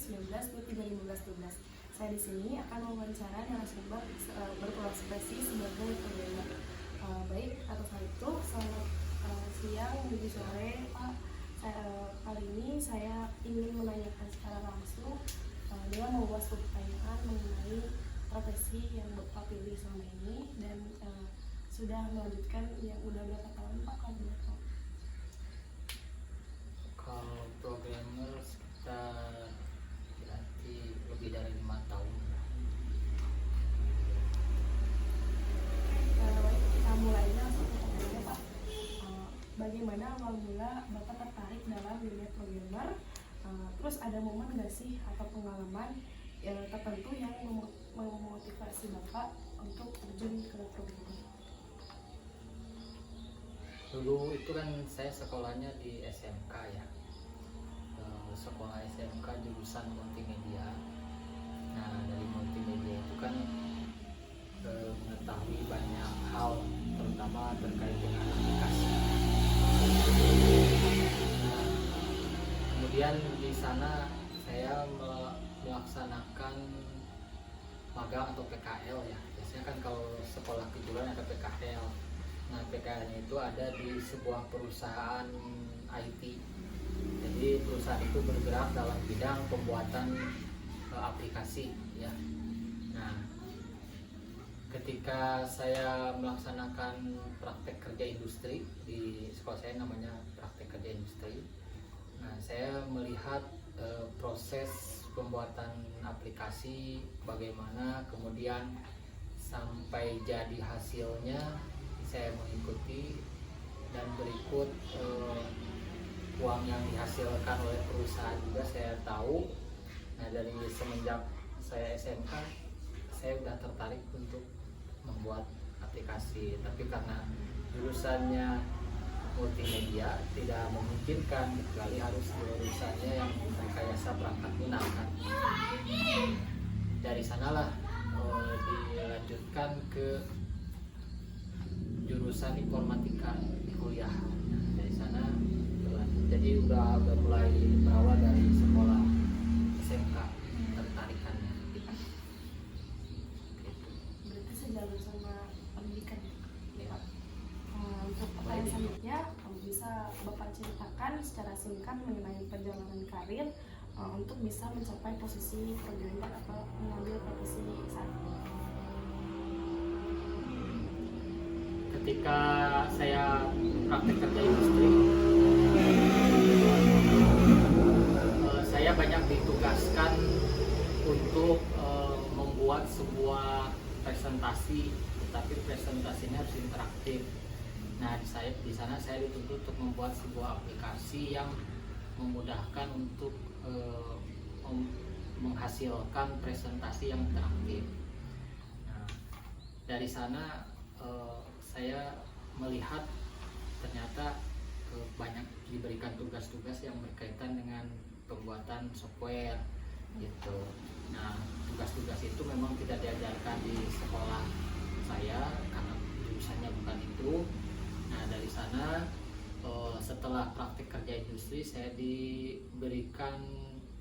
2019-2015-12. Saya di sini akan mewawancara narasumber berprofesi sebagai programmer. Baik, atas hal itu, selamat siang, menuju sore, Pak. Kali ini saya ingin menanyakan secara langsung dengan membuat pertanyaan mengenai profesi yang Bapak pilih selama ini dan sudah melanjutkan yang udah berapa tahun, Pak? Kalau programmer sekitar berarti lebih dari 5 tahun. Kita mulainya langsung ke pertanyaannya, Pak. Bagaimana awal mula Bapak tertarik dalam dunia programmer? Terus ada momen nggak sih atau pengalaman tertentu yang memotivasi Bapak untuk terjun ke programmer? Dulu itu kan saya sekolahnya di SMK ya, sekolah SMK jurusan multimedia. Nah, dari multimedia itu kan mengetahui banyak hal, terutama terkait dengan aplikasi. Nah, kemudian di sana saya melaksanakan magang atau PKL ya. Biasanya kan kalau sekolah kejuruan ada PKL. Nah, PKL-nya itu ada di sebuah perusahaan IT. Jadi perusahaan itu bergerak dalam bidang pembuatan aplikasi ya. Nah, ketika saya melaksanakan praktek kerja industri di sekolah saya, namanya praktek kerja industri. Nah, saya melihat proses pembuatan aplikasi bagaimana, kemudian sampai jadi hasilnya saya mengikuti, dan berikut uang yang dihasilkan oleh perusahaan juga saya tahu. Nah, dari semenjak saya SMK saya sudah tertarik untuk membuat aplikasi, tapi karena jurusannya multimedia tidak memungkinkan, kecuali harus jurusannya yang rekayasa perangkat lunak kan. Dari sanalah dilanjutkan ke jurusan informatika di kuliah. Dari sana jadi udah mulai berawal dari sekolah SMK tertarikannya gitu. Berarti sejalan sama pendidikan ya, Pak. Untuk pertanyaan selanjutnya, bisa Bapak ceritakan secara singkat mengenai perjalanan karir untuk bisa mencapai posisi programmer atau mengambil profesi saat ini? Ketika saya praktek kerja industri, saya banyak ditugaskan untuk membuat sebuah presentasi, tetapi presentasinya harus interaktif. Nah, di sana saya dituntut untuk membuat sebuah aplikasi yang memudahkan untuk menghasilkan presentasi yang interaktif. Nah, dari sana saya melihat ternyata banyak diberikan tugas-tugas yang berkaitan dengan pembuatan software gitu. Nah, tugas-tugas itu memang tidak diajarkan di sekolah saya karena jurusannya bukan itu. Nah, dari sana setelah praktik kerja industri saya diberikan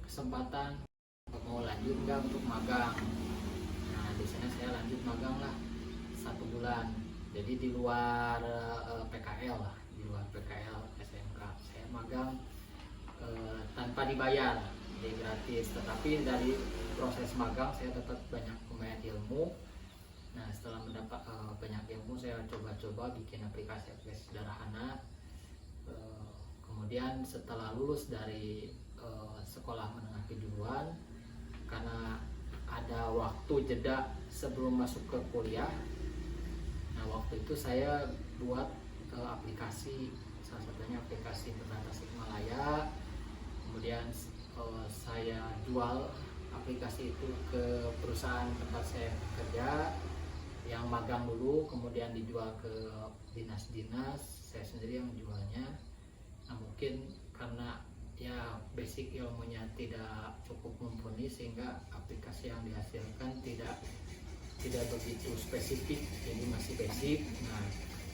kesempatan mau lanjut nggak untuk magang. Nah, di sana saya lanjut magang lah 1 bulan. Jadi di luar PKL lah, di luar PKL SMK saya magang tanpa dibayar, jadi gratis. Tetapi dari proses magang saya dapat banyak ilmu. Nah, setelah mendapat banyak ilmu, saya coba-coba bikin aplikasi-aplikasi sederhana. Kemudian setelah lulus dari sekolah menengah kejuruan, karena ada waktu jeda sebelum masuk ke kuliah. Nah, waktu itu saya buat aplikasi, salah satunya aplikasi Internet Tasikmalaya. Kemudian saya jual aplikasi itu ke perusahaan tempat saya bekerja yang magang dulu, kemudian dijual ke dinas-dinas, saya sendiri yang menjualnya. Nah, mungkin karena ya basic ilmunya tidak cukup mumpuni sehingga aplikasi yang dihasilkan tidak begitu spesifik, jadi masih basic. Nah,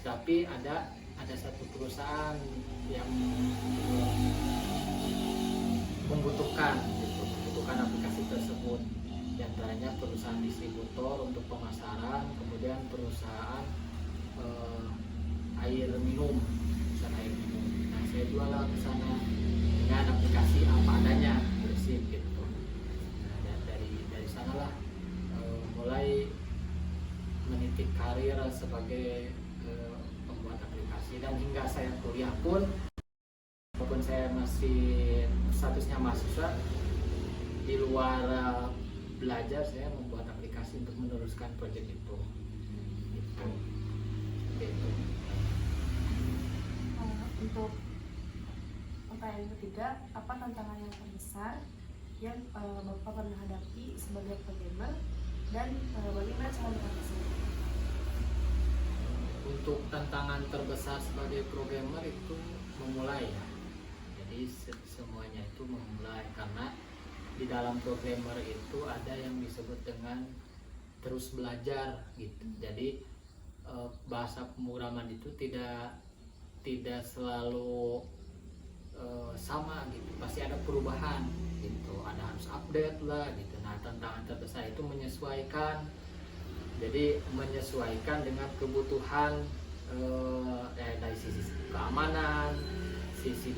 tapi ada satu perusahaan yang membutuhkan perusahaan distributor untuk pemasaran, kemudian perusahaan air minum, perusahaan air minum. Nah, saya jual ke sana dengan aplikasi apa adanya, bersih gitu. Nah, dari sanalah mulai menitik karir sebagai pembuat aplikasi, dan hingga saya kuliah pun, walaupun saya masih statusnya mahasiswa, di luar belajar saya membuat aplikasi untuk meneruskan proyek itu. Gitu. Untuk pertanyaan ketiga, apa tantangan yang terbesar yang Bapak pernah hadapi sebagai programmer, dan bagaimana cara mengatasinya? Untuk tantangan terbesar sebagai programmer itu memulai ya. Jadi semuanya itu memulai, karena di dalam programmer itu ada yang disebut dengan terus belajar gitu. Jadi bahasa pemrograman itu tidak selalu sama gitu, pasti ada perubahan gitu, ada harus update lah gitu. Nah, tantangan terbesar itu menyesuaikan, jadi menyesuaikan dengan kebutuhan dari sisi keamanan, sisi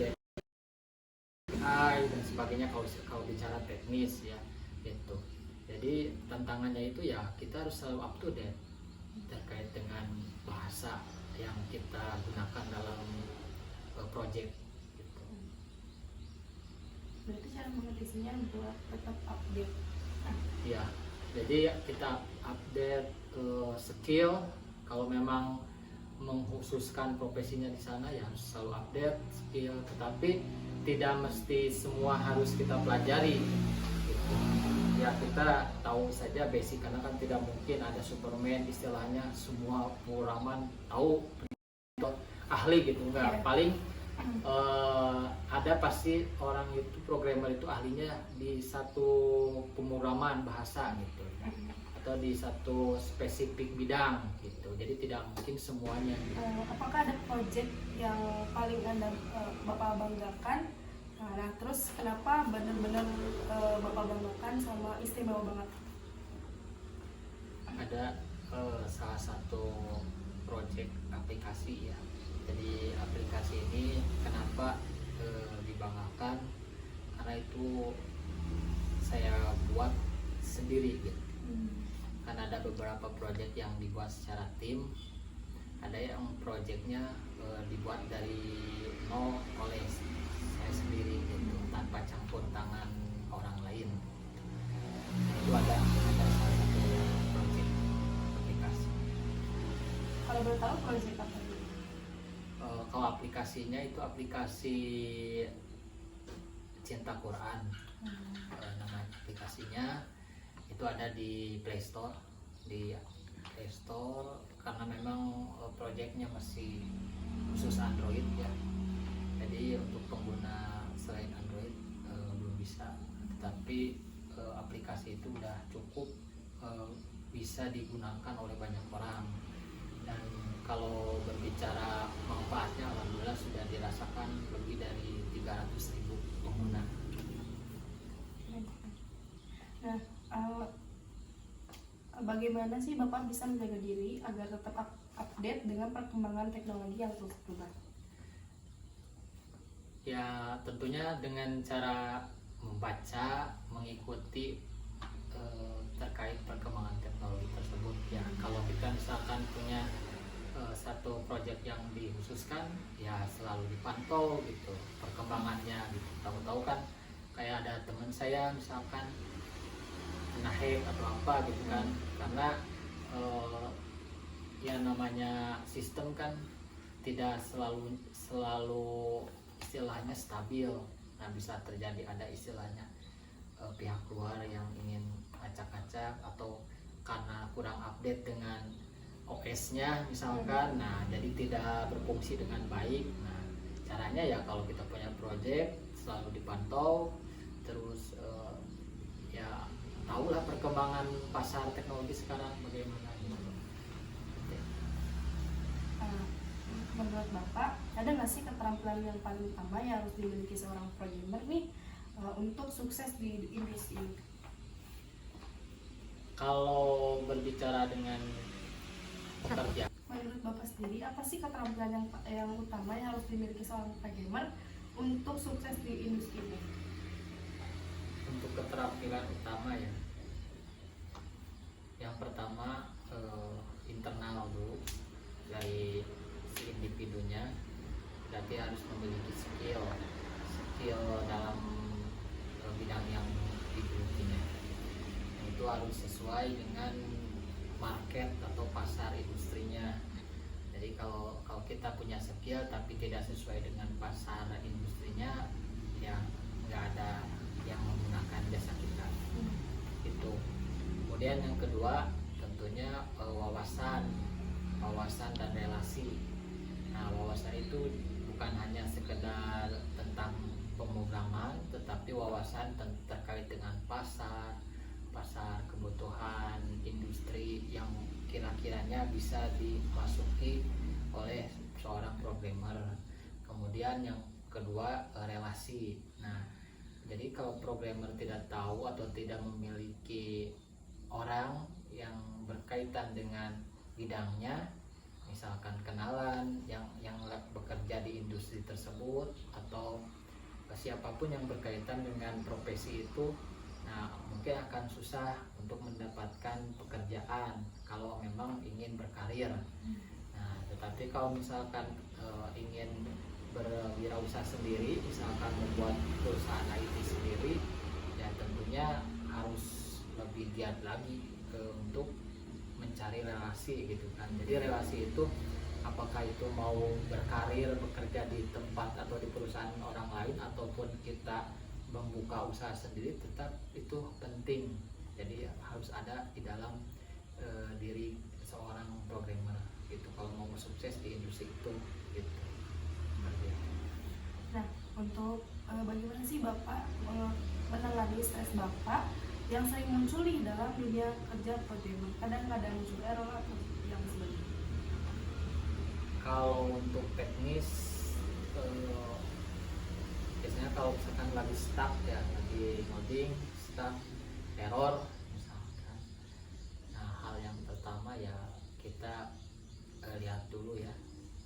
AI dan sebagainya, kalau bicara teknis ya gitu. Jadi tantangannya itu ya kita harus selalu up to date terkait dengan bahasa yang kita gunakan dalam project gitu. Berarti cara mengatasinya buat tetap update. Ya, jadi kita update skill. Kalau memang mengkhususkan profesinya di sana ya harus selalu update skill, tetapi tidak mesti semua harus kita pelajari gitu. Ya kita tahu saja basic, karena kan tidak mungkin ada Superman istilahnya semua pemrograman tahu, ahli gitu, enggak. Paling ada pasti orang itu programmer itu ahlinya di satu pemrograman bahasa gitu, atau di satu spesifik bidang gitu. Jadi tidak mungkin semuanya gitu. Apakah ada project yang paling Anda Bapak banggakan? Nah, terus kenapa benar-benar Bapak banggakan sama istimewa banget? Ada salah satu project aplikasi ya. Jadi aplikasi ini kenapa dibanggakan? Karena itu saya buat sendiri gitu. Karena ada beberapa project yang dibuat secara tim, ada yang projectnya dibuat dari nol oleh saya sendiri gitu, tanpa campur tangan orang lain. Itu ada salah satu project aplikasi. Kalau boleh tahu project apa itu? Kalau aplikasinya itu aplikasi Cinta Quran. Nama aplikasinya itu ada di Play Store, karena memang projectnya masih khusus Android ya. Jadi untuk pengguna selain Android belum bisa, tetapi aplikasi itu udah cukup bisa digunakan oleh banyak orang. Dan kalau berbicara manfaatnya, alhamdulillah sudah dirasakan lebih dari 300.000 pengguna. Nah, bagaimana sih Bapak bisa menjaga diri agar tetap update dengan perkembangan teknologi yang terus berubah? Ya tentunya dengan cara membaca, mengikuti terkait perkembangan teknologi tersebut ya. Kalau kita misalkan punya satu proyek yang dikhususkan, ya selalu dipantau gitu perkembangannya gitu. Tahu-tahu kan kayak ada teman saya misalkan kena hack atau apa gitu kan, karena ya namanya sistem kan tidak selalu istilahnya stabil. Nah, bisa terjadi ada istilahnya pihak luar yang ingin acak-acak, atau karena kurang update dengan OS-nya misalkan, nah jadi tidak berfungsi dengan baik. Nah, caranya ya kalau kita punya project selalu dipantau, terus ya tahulah perkembangan pasar teknologi sekarang bagaimana gitu. Menurut Bapak, ada nggak sih keterampilan yang paling utama yang harus dimiliki seorang programmer nih untuk sukses di industri ini? Kalau berbicara dengan pekerja, Menurut Bapak sendiri, apa sih keterampilan yang utama yang harus dimiliki seorang programmer untuk sukses di industri ini? untuk keterampilan utama ya, yang pertama internal dulu dari si individunya, berarti harus memiliki skill dalam bidang yang digelutinya. Itu harus sesuai dengan market atau pasar industrinya. Jadi kalau kita punya skill tapi tidak sesuai dengan pasar industrinya, ya nggak ada yang menggunakan jasa kita. Itu. Kemudian yang kedua tentunya wawasan dan relasi. Nah, wawasan itu bukan hanya sekedar tentang pemrograman, tetapi wawasan terkait dengan pasar kebutuhan industri yang kira-kiranya bisa dimasuki oleh seorang programmer. Kemudian yang kedua relasi. Nah, jadi kalau programmer tidak tahu atau tidak memiliki orang yang berkaitan dengan bidangnya, misalkan kenalan yang bekerja di industri tersebut atau siapapun yang berkaitan dengan profesi itu, nah mungkin akan susah untuk mendapatkan pekerjaan kalau memang ingin berkarir. Nah, tetapi kalau misalkan ingin berwirausaha sendiri, misalkan membuat perusahaan IT sendiri, ya tentunya harus lebih giat lagi untuk mencari relasi gitu kan. Jadi relasi itu apakah itu mau berkarir bekerja di tempat atau di perusahaan orang lain ataupun kita membuka usaha sendiri, tetap itu penting. Jadi harus ada di dalam diri seorang programmer gitu kalau mau sukses di industri itu gitu. Nah, untuk bagaimana sih Bapak menangani stres Bapak yang sering muncul di dalam dunia kerja programmer? Kadang-kadang muncul error atau yang sebagainya. Kalau untuk teknis, biasanya kalau misalkan lagi stuck ya, lagi ngoding stuck, error misalkan, nah hal yang pertama ya kita lihat dulu ya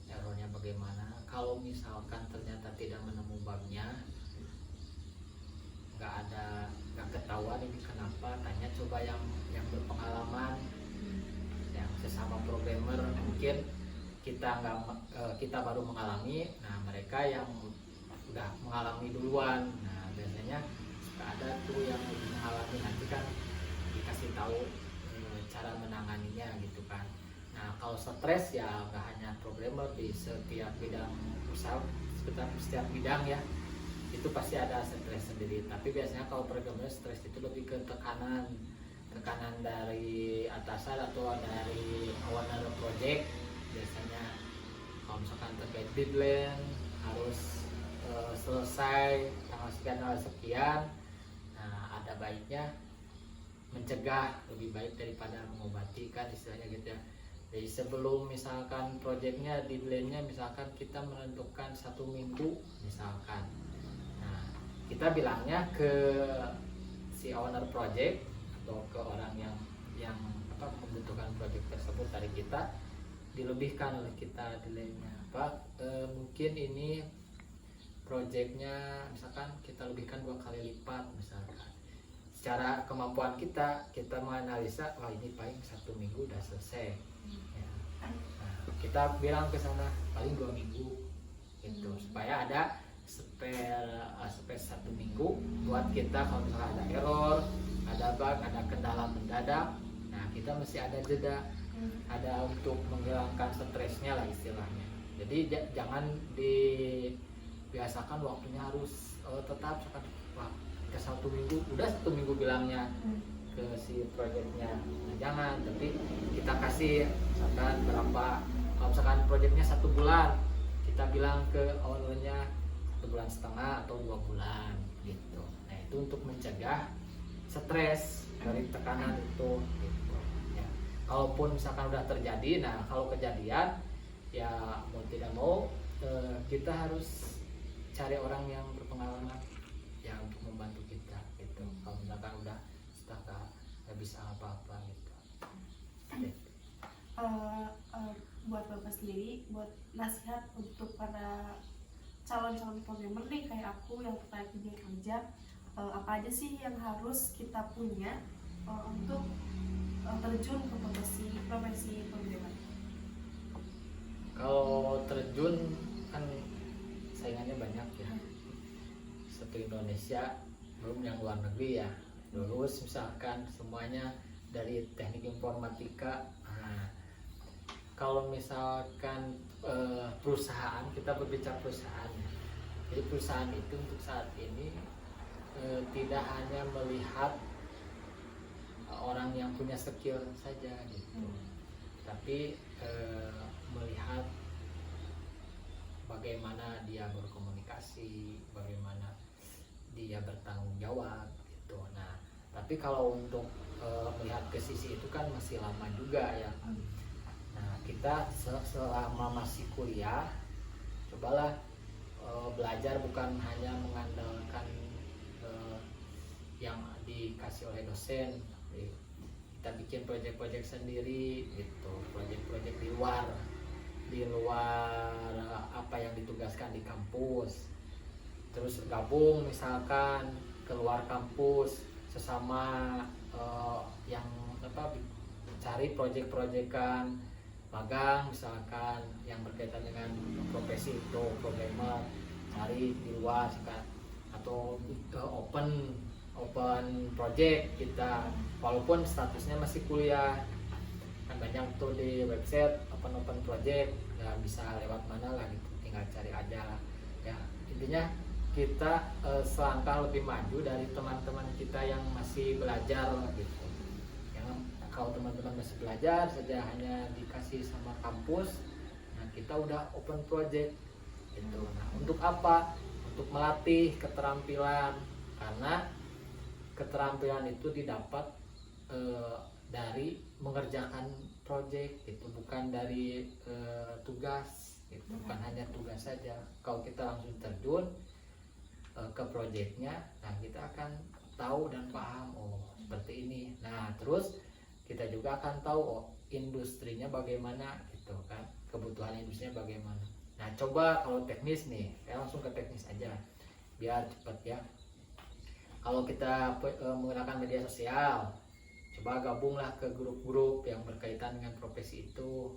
errornya bagaimana. Kalau misalkan ternyata tidak menemu bugnya, nggak ketahuan ini kenapa, tanya coba yang berpengalaman, yang sesama programmer. Mungkin kita baru mengalami, nah mereka yang udah mengalami duluan, nah biasanya suka ada tuh yang lebih mengalami, nanti kan dikasih tahu cara menanganinya gitu kan. Nah kalau stres ya nggak hanya programmer, di setiap bidang usaha, setiap bidang ya itu pasti ada stres sendiri. Tapi biasanya kalau programmer stres itu lebih ke tekanan dari atasan atau dari owner project. Biasanya kalau misalkan terkait deadline harus selesai tanggal sekian, nah ada baiknya mencegah lebih baik daripada mengobati kan, istilahnya gitu ya. Jadi sebelum misalkan projectnya deadline-nya misalkan kita menentukan 1 minggu misalkan, nah kita bilangnya ke si owner project atau ke orang yang membutuhkan project tersebut dari kita, dilebihkan oleh kita deadline-nya. Mungkin ini projectnya misalkan kita lebihkan 2 kali lipat misalkan. Secara kemampuan kita menganalisa, wah ini paling 1 minggu udah selesai ya. Nah, kita bilang ke sana paling 2 minggu gitu, supaya ada spare 1 minggu buat kita kalau misalnya ada error, ada bug, ada kendala mendadak, nah kita mesti ada jeda, ada untuk menghilangkan stresnya lah istilahnya. Jadi jangan dibiasakan waktunya harus tetap wah ke 1 minggu, udah 1 minggu bilangnya ke si proyeknya. Nah, jangan, tapi kita kasih misalkan berapa, kalau misalkan proyeknya 1 bulan, kita bilang ke ownernya 1,5 bulan atau 2 bulan gitu. Nah itu untuk mencegah stres dari tekanan itu gitu ya. Kalaupun misalkan udah terjadi, nah kalau kejadian ya mau tidak mau kita harus cari orang yang berpengalaman ya untuk membantu kita gitu. Kalau misalkan udah stuck nggak nggak bisa apa-apa gitu. Eh, eh, buat Bapak sendiri, buat nasihat untuk para calon-calon programmer nih kayak aku yang tertarik di dunia kerja, apa aja sih yang harus kita punya untuk terjun ke profesi programmer? Kalau terjun kan saingannya banyak ya, satu Indonesia belum yang luar negeri ya, lulus misalkan semuanya dari teknik informatika. Nah, kalau misalkan perusahaan, kita berbicara perusahaan ya. Jadi perusahaan itu untuk saat ini tidak hanya melihat orang yang punya skill saja gitu, tapi melihat bagaimana dia berkomunikasi, bagaimana dia bertanggung jawab gitu. Nah, tapi kalau untuk melihat ke sisi itu kan masih lama juga ya. Nah, kita selama masih kuliah, cobalah belajar bukan hanya mengandalkan yang dikasih oleh dosen. Kita bikin proyek-proyek sendiri gitu, proyek-proyek di luar apa yang ditugaskan di kampus. Terus gabung misalkan keluar kampus sesama yang cari proyek-proyekan magang misalkan yang berkaitan dengan profesi itu programmer, cari di luar atau open project kita walaupun statusnya masih kuliah. Kan banyak tuh di website open project, nggak bisa lewat mana lah gitu, tinggal cari aja lah ya. Intinya kita selangkah lebih maju dari teman-teman kita yang masih belajar gitu. Kalau teman-teman masih belajar saja hanya dikasih sama kampus, nah kita udah open project gitu. Nah, untuk apa? Untuk melatih keterampilan, karena keterampilan itu didapat dari mengerjakan project gitu, bukan dari tugas gitu, bukan hanya tugas saja. Kalau kita langsung terjun ke projectnya, nah kita akan tahu dan paham, oh seperti ini. Nah terus kita juga akan tahu industrinya bagaimana gitu kan, kebutuhan industrinya bagaimana. Nah coba kalau teknis nih, saya langsung ke teknis aja biar cepat ya. Kalau kita menggunakan media sosial, coba gabunglah ke grup-grup yang berkaitan dengan profesi itu.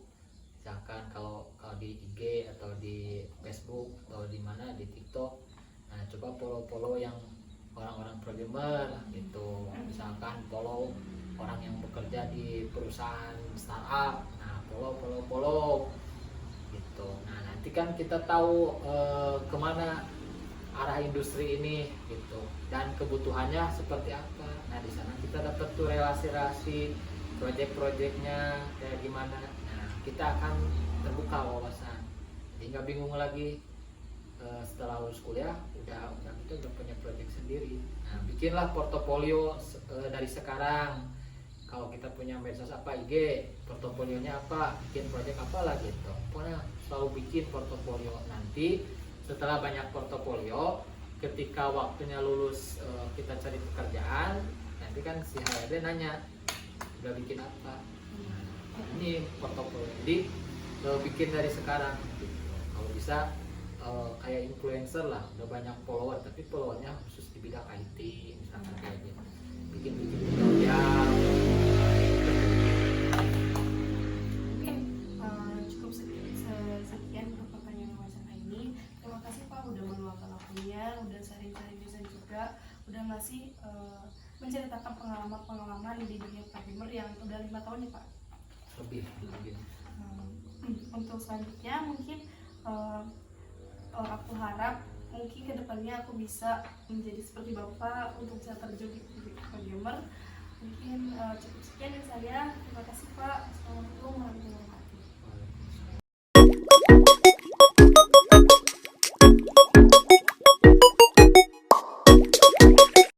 Misalkan kalau di IG atau di Facebook atau di mana di TikTok, nah coba follow yang orang-orang programmer gitu. Misalkan follow orang yang bekerja di perusahaan startup, nah follow gitu. Nah nanti kan kita tahu kemana arah industri ini gitu dan kebutuhannya seperti apa. Nah di sana kita dapat tuh relasi proyek-proyeknya kayak gimana. Nah kita akan terbuka wawasan, jadi nggak bingung lagi. Setelah lulus kuliah udah kita udah punya proyek sendiri. Nah bikinlah portofolio dari sekarang. Kalau kita punya medsos apa, IG, portofolionya apa, bikin proyek apa lah gitu. Pokoknya selalu bikin portofolio. Nanti setelah banyak portofolio, ketika waktunya lulus kita cari pekerjaan, nanti kan si HRD nanya, udah bikin apa? Nah, ini portofolio. Jadi bikin dari sekarang. Gitu. Kalau bisa kayak influencer lah, udah banyak follower, tapi followernya khusus di bidang IT, misalkan kayak gitu. Bikin tutorial. Cukup sekian untuk pertanyaan wawancara ini. Terima kasih Pak udah meluangkan waktunya, udah sharing-sharing desain juga, udah ngasih menceritakan pengalaman di dunia programmer yang udah 5 tahun ya Pak. Lebih. Untuk selanjutnya mungkin aku harap mungkin kedepannya aku bisa menjadi seperti Bapak untuk bisa terjun di programmer. Mungkin cukup sekian dari saya. Terima kasih Pak. Assalamualaikum warahmatullahi wabarakatuh.